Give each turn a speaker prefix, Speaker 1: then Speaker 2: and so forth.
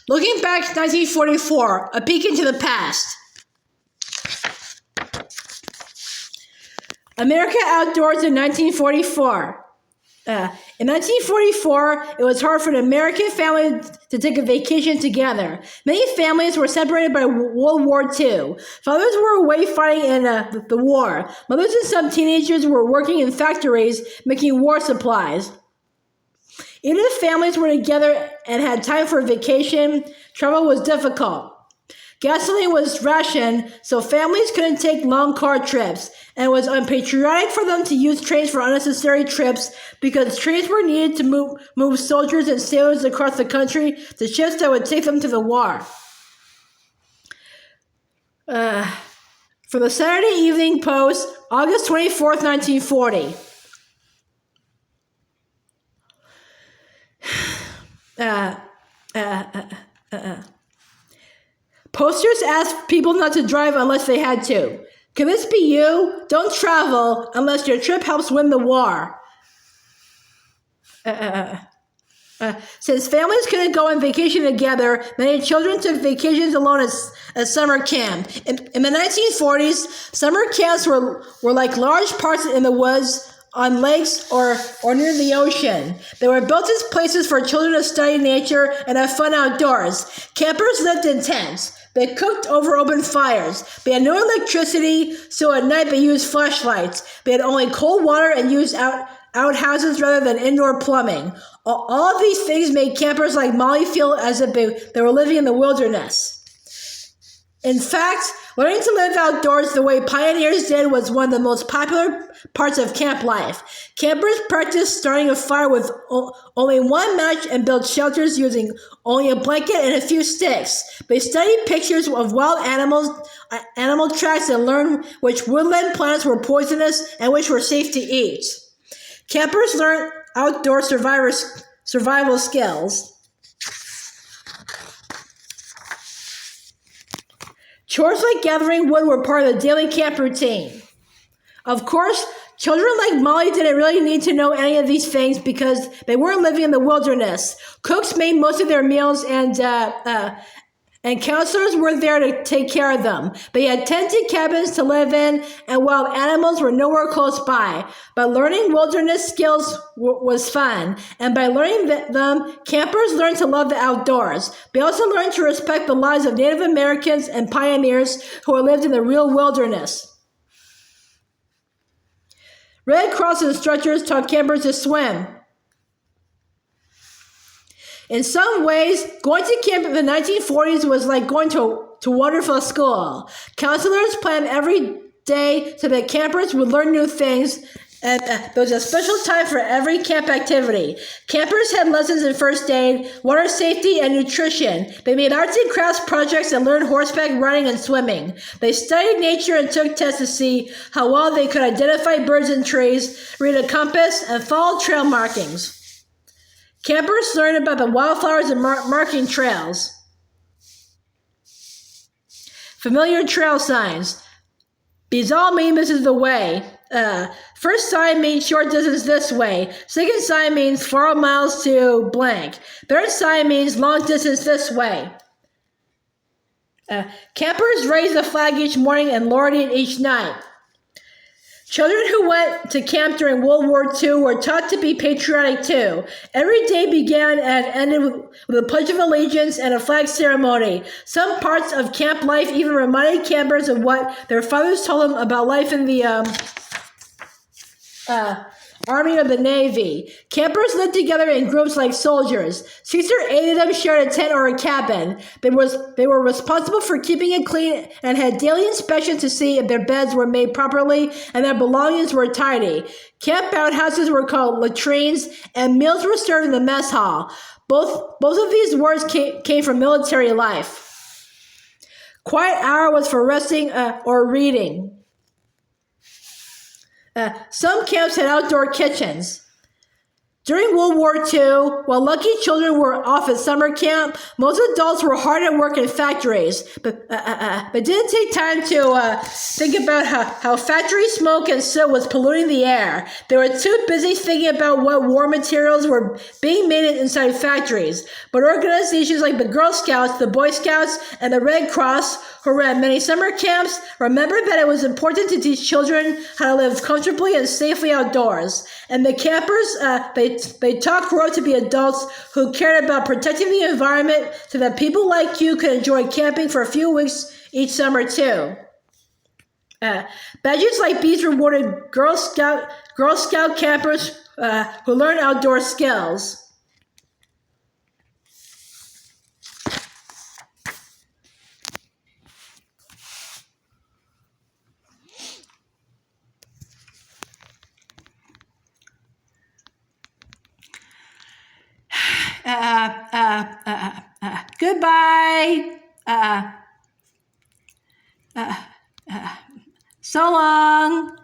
Speaker 1: Looking back to 1944, a peek into the past. America Outdoors in 1944. In 1944, it was hard for an American family to take a vacation together. Many families were separated by World War II. Fathers were away fighting in the war. Mothers and some teenagers were working in factories making war supplies. Even if families were together and had time for a vacation, travel was difficult. Gasoline was rationed, so families couldn't take long car trips, and it was unpatriotic for them to use trains for unnecessary trips because trains were needed to move soldiers and sailors across the country to ships that would take them to the war. For the Saturday Evening Post, August 24th, 1940. Posters asked people not to drive unless they had to. Can this be you? Don't travel unless your trip helps win the war. Since families couldn't go on vacation together, many children took vacations alone at summer camp. In the 1940s, summer camps were like large parks in the woods, on lakes, or near the ocean. They were built as places for children to study nature and have fun outdoors. Campers lived in tents. They cooked over open fires. They had no electricity, so at night they used flashlights. They had only cold water and used outhouses rather than indoor plumbing. All of these things made campers like Molly feel as if they were living in the wilderness. In fact, learning to live outdoors the way pioneers did was one of the most popular parts of camp life. Campers practiced starting a fire with only one match and built shelters using only a blanket and a few sticks. They studied pictures of wild animal tracks and learned which woodland plants were poisonous and which were safe to eat. Campers learned outdoor survival skills. Chores like gathering wood were part of the daily camp routine. Of course, children like Molly didn't really need to know any of these things because they weren't living in the wilderness. Cooks made most of their meals and counselors were there to take care of them. They had tented cabins to live in, and wild animals were nowhere close by. But learning wilderness skills was fun, and by learning them, campers learned to love the outdoors. They also learned to respect the lives of Native Americans and pioneers who had lived in the real wilderness. Red Cross instructors taught campers to swim. In some ways, going to camp in the 1940s was like going to wonderful school. Counselors planned every day so that campers would learn new things, and there was a special time for every camp activity. Campers had lessons in first aid, water safety, and nutrition. They made arts and crafts projects and learned horseback riding and swimming. They studied nature and took tests to see how well they could identify birds and trees, read a compass, and follow trail markings. Campers learned about the wildflowers and marking trails. Familiar trail signs. These all mean this is the way. First sign means short distance this way. Second sign means 4 miles to blank. Third sign means long distance this way. Campers raised the flag each morning and lowered it each night. Children who went to camp during World War II were taught to be patriotic too. Every day began and ended with a Pledge of Allegiance and a flag ceremony. Some parts of camp life even reminded campers of what their fathers told them about life in the Army or the Navy. Campers lived together in groups like soldiers. 6 or 8 of them shared a tent or a cabin. They were responsible for keeping it clean and had daily inspections to see if their beds were made properly and their belongings were tidy. Camp outhouses were called latrines, and meals were served in the mess hall. Both of these words came from military life. Quiet hour was for resting or reading. Some camps had outdoor kitchens. During World War II, while lucky children were off at summer camp, most adults were hard at work in factories, but didn't take time to think about how factory smoke and soot was polluting the air. They were too busy thinking about what war materials were being made inside factories. But organizations like the Girl Scouts, the Boy Scouts, and the Red Cross, who ran many summer camps, remembered that it was important to teach children how to live comfortably and safely outdoors. And the campers, they taught grow to be adults who cared about protecting the environment so that people like you could enjoy camping for a few weeks each summer too. Badges like these rewarded Girl Scout campers who learned outdoor skills. Goodbye. So long.